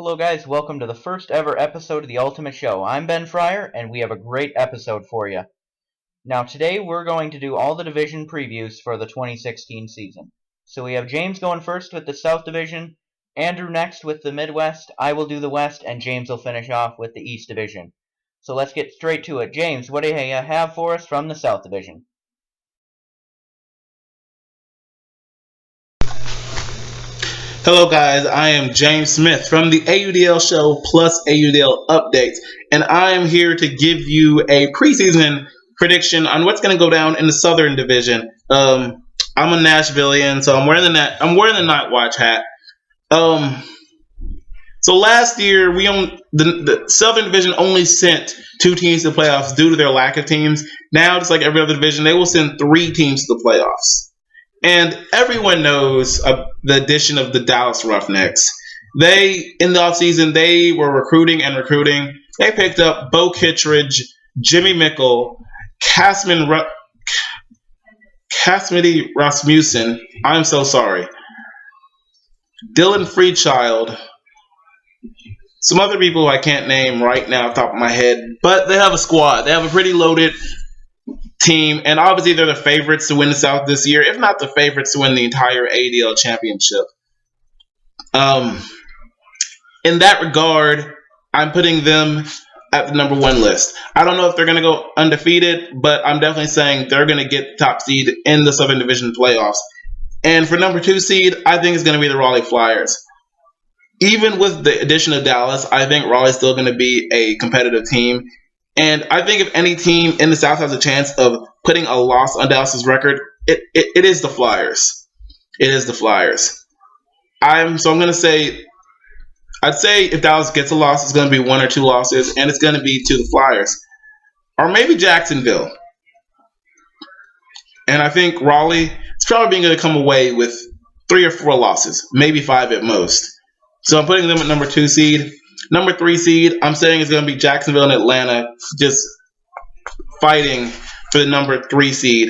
Hello guys, welcome to the first ever episode of The Ultimate Show. I'm Ben Fryer, and we have a great episode for you. Now today we're going to do all the division previews for the 2016 season. So we have James going first with the South Division, Andrew next with the Midwest, I will do the West, and James will finish off with the East Division. So let's get straight to it. James, what do you have for us from the South Division? Hello guys, I am James Smith from the AUDL show plus AUDL updates, and I am here to give you a preseason prediction on what's going to go down in the Southern Division. I'm a Nashvilleian, so I'm wearing the Night Watch hat. So last year the Southern Division only sent 2 teams to the playoffs due to their lack of teams. Now, just like every other division, they will send 3 teams to the playoffs. And everyone knows the addition of the Dallas Roughnecks. In the offseason, they were recruiting and recruiting. They picked up Bo Kittredge, Jimmy Mickle, Casmity Rasmussen. I'm so sorry. Dylan Freechild. Some other people I can't name right now off the top of my head. But they have a squad. They have a pretty loaded team, and obviously they're the favorites to win the South this year, if not the favorites to win the entire ADL championship. In that regard, I'm putting them at the number 1 list. I don't know if they're going to go undefeated, but I'm definitely saying they're going to get top seed in the Southern Division playoffs. And for number 2 seed, I think it's going to be the Raleigh Flyers. Even with the addition of Dallas, I think Raleigh's still going to be a competitive team. And I think if any team in the South has a chance of putting a loss on Dallas's record, it is the Flyers. It is the Flyers. I'm going to say, I'd say if Dallas gets a loss, it's going to be 1 or 2 losses, and it's going to be to the Flyers. Or maybe Jacksonville. And I think Raleigh is probably going to come away with 3 or 4 losses, maybe 5 at most. So I'm putting them at number 2 seed. Number 3 seed, I'm saying it's going to be Jacksonville and Atlanta, just fighting for the number 3 seed.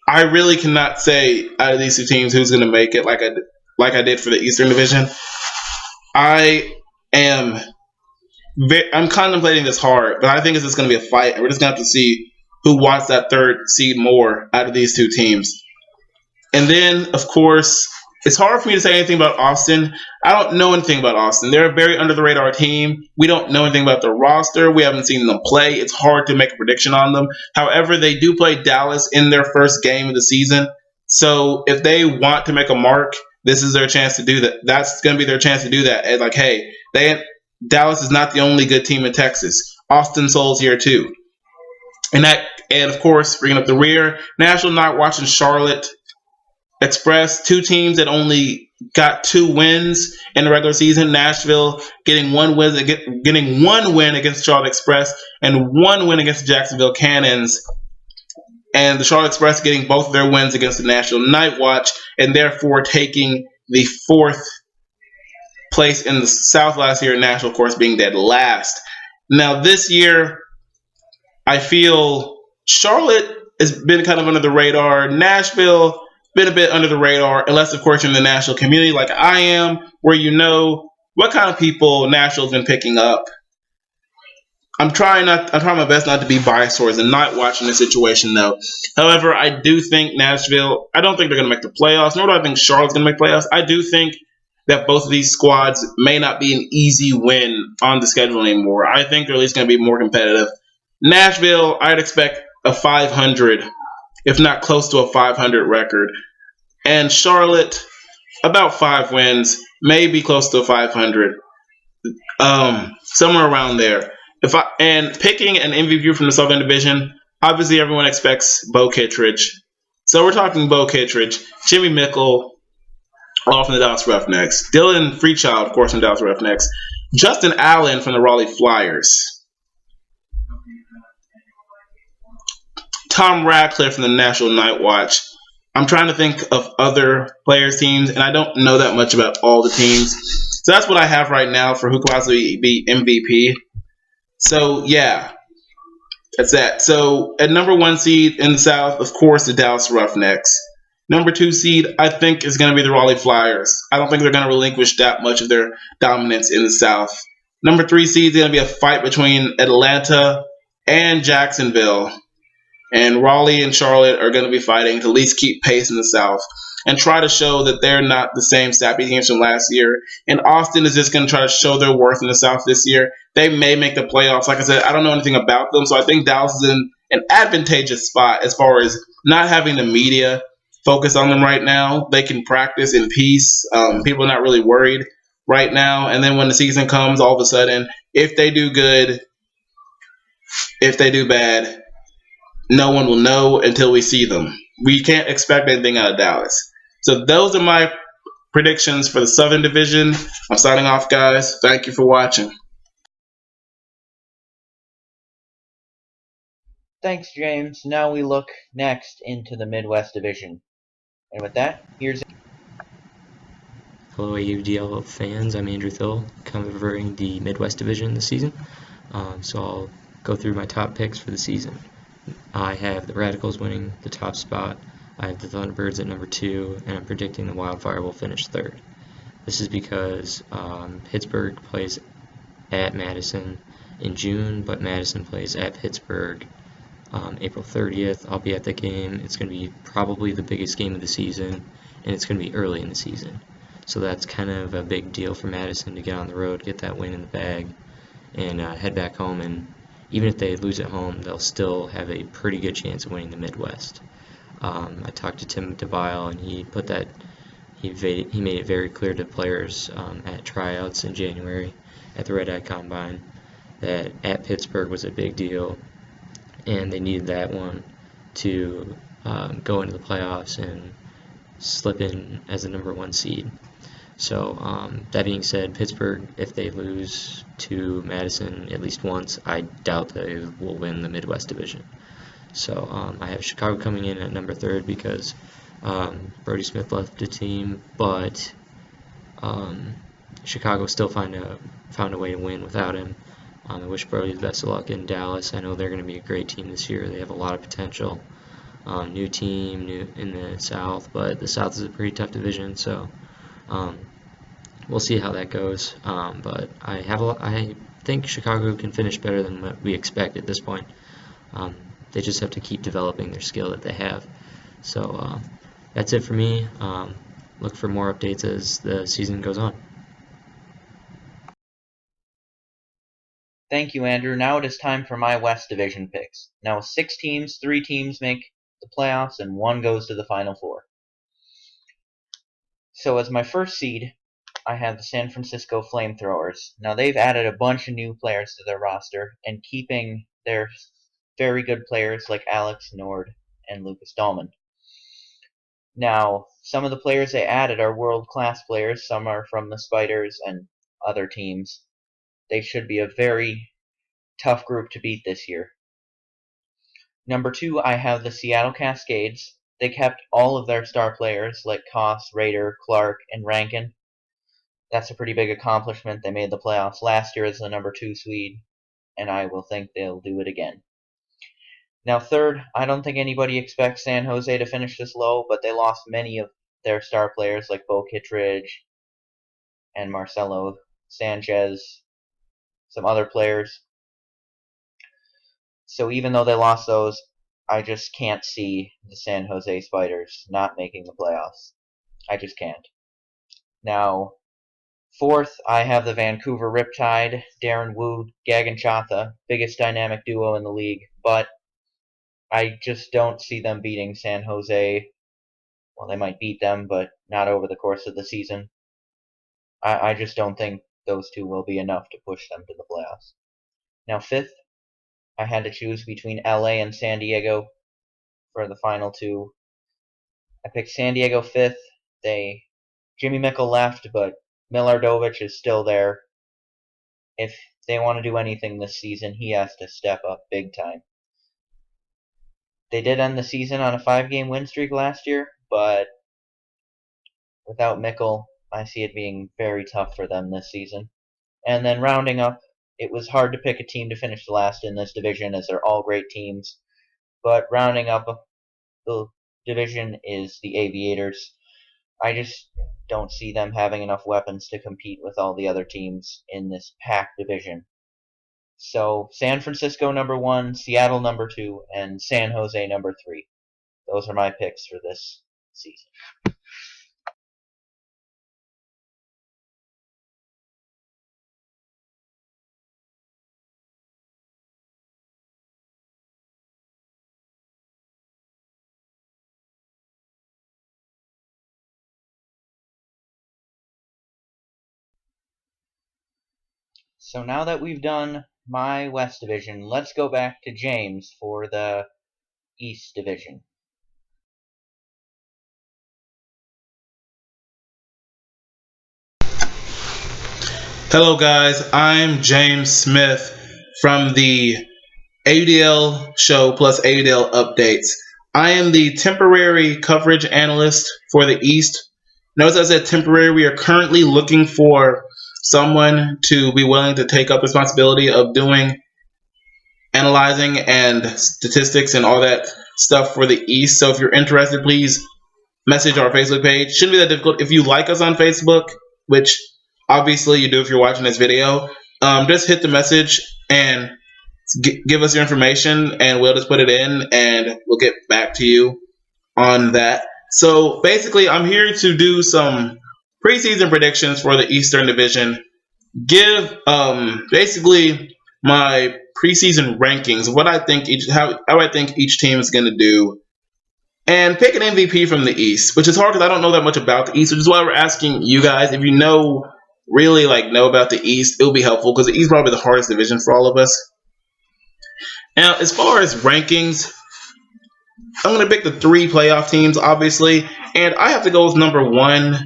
I really cannot say out of these 2 teams who's going to make it like I did for the Eastern Division. I'm contemplating this hard, but I think it's just going to be a fight, and we're just going to have to see who wants that 3rd seed more out of these 2 teams. And then, of course, it's hard for me to say anything about Austin. I don't know anything about Austin. They're a very under-the-radar team. We don't know anything about their roster. We haven't seen them play. It's hard to make a prediction on them. However, they do play Dallas in their first game of the season. So if they want to make a mark, this is their chance to do that. That's going to be their chance to do that. It's like, hey, Dallas is not the only good team in Texas. Austin Soul's here too. And of course, bringing up the rear, National Night Watch and Charlotte Express, 2 teams that only got 2 wins in the regular season. Nashville getting 1 win against Charlotte Express and 1 win against the Jacksonville Cannons. And the Charlotte Express getting both of their wins against the National Night Watch, and therefore taking the 4th place in the South last year. Nashville, of course, being dead last. Now this year, I feel Charlotte has been kind of under the radar. Nashville been a bit under the radar, unless of course you're in the national community like I am, where you know what kind of people Nashville's been picking up. I'm trying my best not to be biased towards the Night Watch in this situation though. However, I do think Nashville, I don't think they're going to make the playoffs, nor do I think Charlotte's going to make playoffs. I do think that both of these squads may not be an easy win on the schedule anymore. I think they're at least going to be more competitive. Nashville, I'd expect a 500, if not close to a 500 record. And Charlotte, about 5 wins, maybe close to a 500. Somewhere around there. And picking an MVP from the Southern Division, obviously everyone expects Bo Kittredge. So we're talking Bo Kittredge, Jimmy Mickle, all from the Dallas Roughnecks, Dylan Freechild, of course, from the Dallas Roughnecks, Justin Allen from the Raleigh Flyers, Tom Radcliffe from the National Night Watch. I'm trying to think of other players' teams, and I don't know that much about all the teams. So that's what I have right now for who could possibly be MVP. So, yeah, that's that. So, at number 1 seed in the South, of course, the Dallas Roughnecks. Number 2 seed, I think, is going to be the Raleigh Flyers. I don't think they're going to relinquish that much of their dominance in the South. Number 3 seed is going to be a fight between Atlanta and Jacksonville. And Raleigh and Charlotte are going to be fighting to at least keep pace in the South and try to show that they're not the same sappy teams from last year. And Austin is just going to try to show their worth in the South this year. They may make the playoffs. Like I said, I don't know anything about them, so I think Dallas is in an advantageous spot as far as not having the media focus on them right now. They can practice in peace. People are not really worried right now. And then when the season comes, all of a sudden, if they do good, if they do bad, no one will know until we see them. We can't expect anything out of Dallas. So those are my predictions for the Southern Division. I'm signing off, guys. Thank you for watching. Thanks, James. Now we look next into the Midwest Division. And with that, here's... Hello AUDL fans, I'm Andrew Thill, covering the Midwest Division this season. So I'll go through my top picks for the season. I have the Radicals winning the top spot, I have the Thunderbirds at number 2, and I'm predicting the Wildfire will finish 3rd. This is because Pittsburgh plays at Madison in June, but Madison plays at Pittsburgh April 30th. I'll be at the game. It's going to be probably the biggest game of the season, and it's going to be early in the season. So that's kind of a big deal for Madison to get on the road, get that win in the bag, and head back home. And even if they lose at home, they'll still have a pretty good chance of winning the Midwest. I talked to Tim DeVille, and he made it very clear to players at tryouts in January at the Red Eye Combine that at Pittsburgh was a big deal, and they needed that one to go into the playoffs and slip in as the number 1 seed. So that being said, Pittsburgh, if they lose to Madison at least once, I doubt they will win the Midwest Division. So I have Chicago coming in at number 3rd because Brody Smith left the team, but Chicago still found a way to win without him. I wish Brody the best of luck in Dallas. I know they're going to be a great team this year. They have a lot of potential. New team, new in the South, but the South is a pretty tough division, so we'll see how that goes. But I think Chicago can finish better than what we expect at this point. They just have to keep developing their skill that they have. So that's it for me. Look for more updates as the season goes on. Thank you, Andrew. Now it is time for my West Division picks. Now with 6 teams, 3 teams make the playoffs, and 1 goes to the Final Four. So as my first seed, I have the San Francisco Flamethrowers. Now they've added a bunch of new players to their roster, and keeping their very good players like Alex Nord and Lucas Dahlman. Now, some of the players they added are world-class players. Some are from the Spiders and other teams. They should be a very tough group to beat this year. Number 2, I have the Seattle Cascades. They kept all of their star players like Koss, Rader, Clark, and Rankin. That's a pretty big accomplishment. They made the playoffs last year as the number 2 seed, and I will think they'll do it again. Now 3rd, I don't think anybody expects San Jose to finish this low, but they lost many of their star players like Bo Kittredge and Marcelo Sanchez, some other players. So even though they lost those, I just can't see the San Jose Spiders not making the playoffs. I just can't. Now, 4th, I have the Vancouver Riptide, Darren Wood, Gagan Chatha, biggest dynamic duo in the league, but I just don't see them beating San Jose. Well, they might beat them, but not over the course of the season. I just don't think those 2 will be enough to push them to the playoffs. Now, 5th, I had to choose between LA and San Diego for the final 2. I picked San Diego 5th. Jimmy Mickle left, but Milardovich is still there. If they want to do anything this season, he has to step up big time. They did end the season on a 5-game win streak last year, but without Mickle, I see it being very tough for them this season. And then rounding up, it was hard to pick a team to finish last in this division as they're all great teams. But rounding up the division is the Aviators. I just don't see them having enough weapons to compete with all the other teams in this packed division. So San Francisco number 1, Seattle number 2, and San Jose number 3. Those are my picks for this season. So now that we've done my West Division, let's go back to James for the East Division. Hello, guys. I'm James Smith from the AUDL show plus AUDL updates. I am the temporary coverage analyst for the East. Notice I said temporary. We are currently looking for someone to be willing to take up responsibility of doing analyzing and statistics and all that stuff for the East. So if you're interested, please message our Facebook page. Shouldn't be that difficult. If you like us on Facebook, which obviously you do if you're watching this video, just hit the message and give us your information, and we'll just put it in, and we'll get back to you on that. So basically, I'm here to do some preseason predictions for the Eastern Division. Give basically my preseason rankings of what I think how I think each team is going to do, and pick an MVP from the East, which is hard because I don't know that much about the East, which is why we're asking you guys. If you really know about the East, it'll be helpful because the East is probably the hardest division for all of us. Now, as far as rankings, I'm going to pick the 3 playoff teams, obviously, and I have to go with number 1.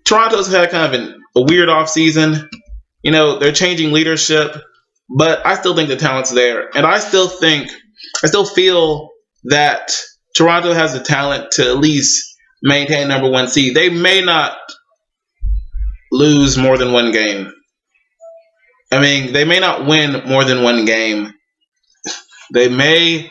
Toronto's had kind of a weird offseason. They're changing leadership, but I still think the talent's there, and I still feel that Toronto has the talent to at least maintain number 1 seed. They may not lose more than one game. They may not win more than one game. They may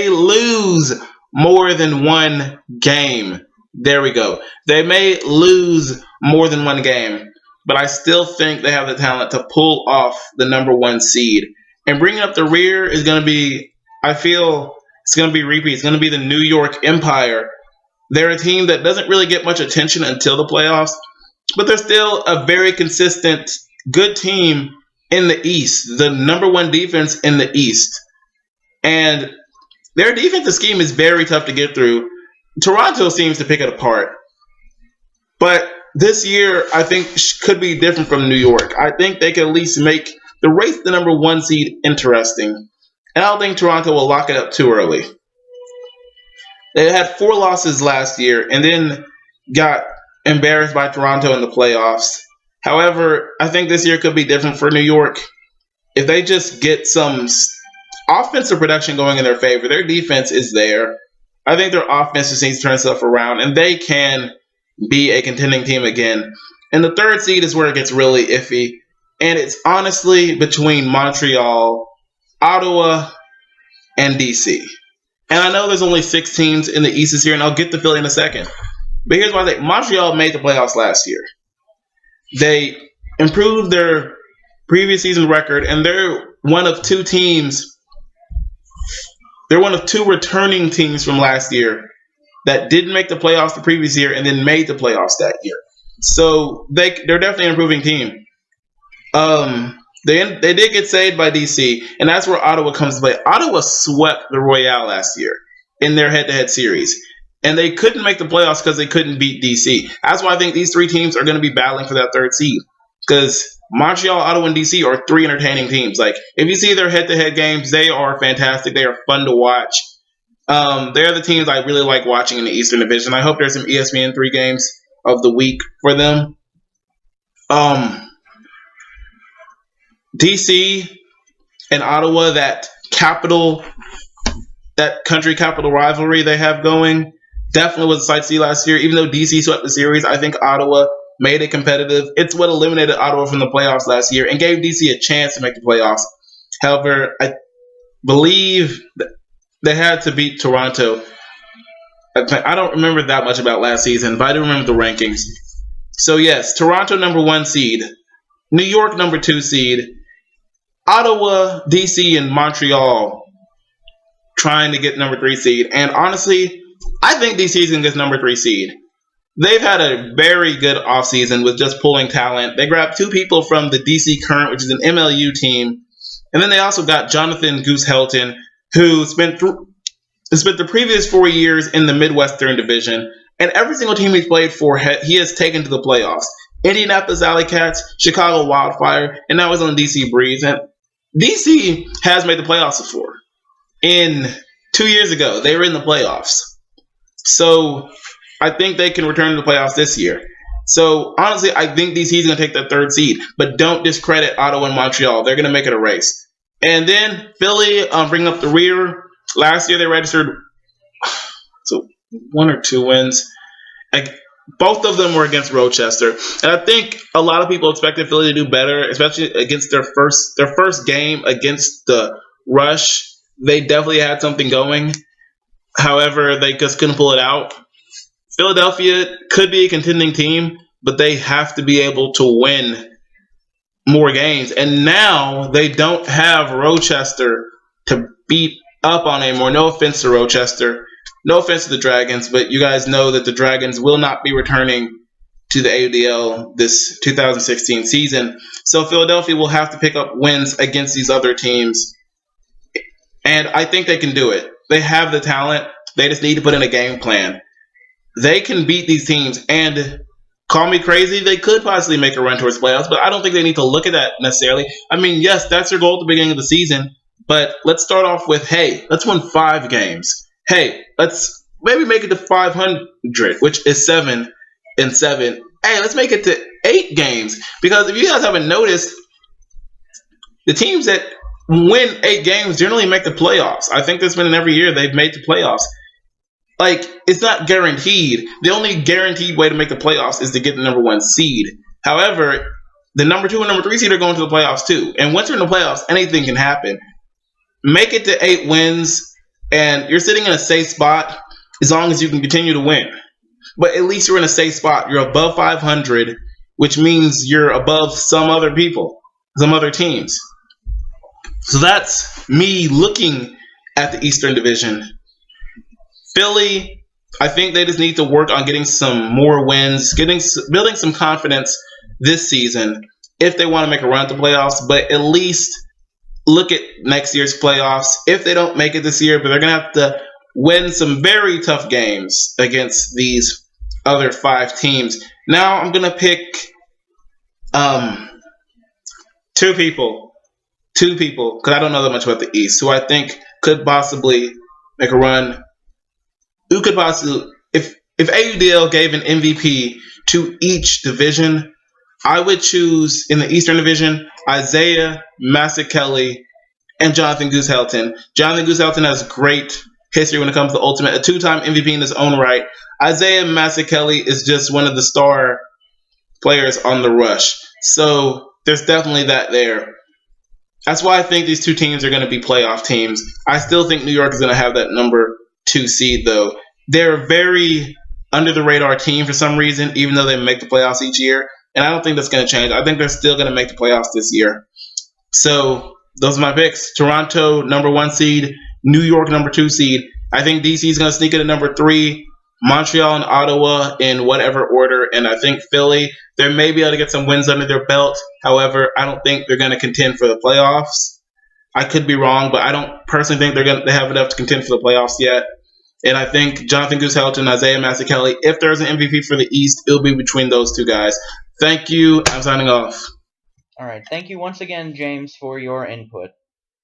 lose more than one game. There we go. They may lose more than one game, but I still think they have the talent to pull off the number 1 seed. And bringing up the rear is going to be, I feel it's going to be repeat. It's going to be the New York Empire. They're a team that doesn't really get much attention until the playoffs, but they're still a very consistent, good team in the East, the number 1 defense in the East. And their defensive scheme is very tough to get through. Toronto seems to pick it apart. But this year, I think, could be different from New York. I think they can at least make the race the number 1 seed interesting. And I don't think Toronto will lock it up too early. They had 4 losses last year and then got embarrassed by Toronto in the playoffs. However, I think this year could be different for New York. If they just get some offensive production going in their favor, their defense is there. I think their offense just needs to turn stuff around, and they can be a contending team again. And the 3rd seed is where it gets really iffy, and it's honestly between Montreal, Ottawa, and DC. And I know there's only 6 teams in the East this year, and I'll get to Philly in a second. But here's why I think Montreal made the playoffs last year. They improved their previous season record, and they're one of 2 teams. They're one of 2 returning teams from last year that didn't make the playoffs the previous year and then made the playoffs that year. So they're definitely an improving team. They did get saved by DC, and that's where Ottawa comes to play. Ottawa swept the Royale last year in their head-to-head series, and they couldn't make the playoffs because they couldn't beat DC. That's why I think these 3 teams are going to be battling for that 3rd seed, because Montreal, Ottawa, and DC are 3 entertaining teams. If you see their head-to-head games, they are fantastic. They are fun to watch. They're the teams I really like watching in the Eastern Division. I hope there's some ESPN 3 games of the week for them. DC and Ottawa, that country capital rivalry they have going, definitely was a sight to see last year. Even though DC swept the series, I think Ottawa made it competitive. It's what eliminated Ottawa from the playoffs last year and gave DC a chance to make the playoffs. However, I believe they had to beat Toronto. I don't remember that much about last season, but I do remember the rankings. So yes, Toronto number 1 seed, New York number 2 seed, Ottawa, DC, and Montreal trying to get number 3 seed. And honestly, I think DC is going to get number 3 seed. They've had a very good offseason with just pulling talent. They grabbed 2 people from the DC Current, which is an MLU team. And then they also got Jonathan Goose Helton, who spent the previous 4 years in the Midwestern Division. And every single team he's played for, he has taken to the playoffs. Indianapolis Alley Cats, Chicago Wildfire, and now he's on DC Breeze. And DC has made the playoffs before. In 2 years ago, they were in the playoffs. So I think they can return to the playoffs this year. So honestly, I think DC is going to take the 3rd seed. But don't discredit Ottawa and Montreal. They're going to make it a race. And then Philly, bring up the rear. Last year they registered 1 or 2 wins. Both of them were against Rochester, and I think a lot of people expected Philly to do better, especially against their first game against the Rush. They definitely had something going. However, they just couldn't pull it out. Philadelphia could be a contending team, but they have to be able to win more games. And now they don't have Rochester to beat up on anymore. No offense to Rochester. No offense to the Dragons, but you guys know that the Dragons will not be returning to the AUDL this 2016 season. So Philadelphia will have to pick up wins against these other teams. And I think they can do it. They have the talent. They just need to put in a game plan. They can beat these teams. And call me crazy, they could possibly make a run towards playoffs, but I don't think they need to look at that necessarily. I mean, yes, that's their goal at the beginning of the season. But let's start off with, hey, let's win 5 games. Hey, let's maybe make it to 500, which is 7 and 7. Hey, let's make it to 8 games. Because if you guys haven't noticed, the teams that win 8 games generally make the playoffs. I think there's been in every year they've made the playoffs. Like, it's not guaranteed. The only guaranteed way to make the playoffs is to get the number 1 seed. However, the number 2 and number 3 seed are going to the playoffs too. And once you're in the playoffs, anything can happen. Make it to 8 wins, and you're sitting in a safe spot as long as you can continue to win. But at least you're in a safe spot. You're above 500, which means you're above some other people, some other teams. So that's me looking at the Eastern Division. Philly, I think they just need to work on getting some more wins, building some confidence this season if they want to make a run at the playoffs, but at least look at next year's playoffs. If they don't make it this year, but they're going to have to win some very tough games against these other 5 teams. Now I'm going to pick 2 people, because I don't know that much about the East, who I think could possibly make a run. Who could possibly, if AUDL gave an MVP to each division, I would choose in the Eastern Division Isaiah Masekeli and Jonathan Goose Helton. Jonathan Goose Helton has great history when it comes to Ultimate, a 2-time MVP in his own right. Isaiah Masekeli is just one of the star players on the Rush. So there's definitely that there. That's why I think these 2 teams are going to be playoff teams. I still think New York is going to have that number 2 seed, though. They're a very under-the-radar team for some reason, even though they make the playoffs each year. And I don't think that's going to change. I think they're still going to make the playoffs this year. So those are my picks. Toronto, number 1 seed. New York, number 2 seed. I think DC is going to sneak in at number 3. Montreal and Ottawa in whatever order. And I think Philly, they may be able to get some wins under their belt. However, I don't think they're going to contend for the playoffs. I could be wrong, but I don't personally think they have enough to contend for the playoffs yet. And I think Jonathan Goose Helton, Isaiah Masekeli, if there's an MVP for the East, it'll be between those 2 guys. Thank you. I'm signing off. All right. Thank you once again, James, for your input.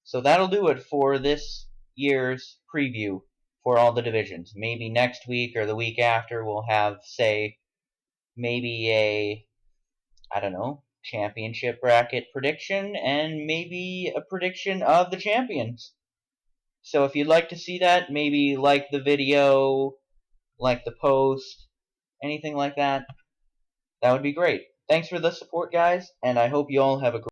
So that'll do it for this year's preview for all the divisions. Maybe next week or the week after we'll have, say, maybe championship bracket prediction and maybe a prediction of the champions. So if you'd like to see that, maybe like the video, like the post, anything like that, that would be great. Thanks for the support, guys, and I hope you all have a great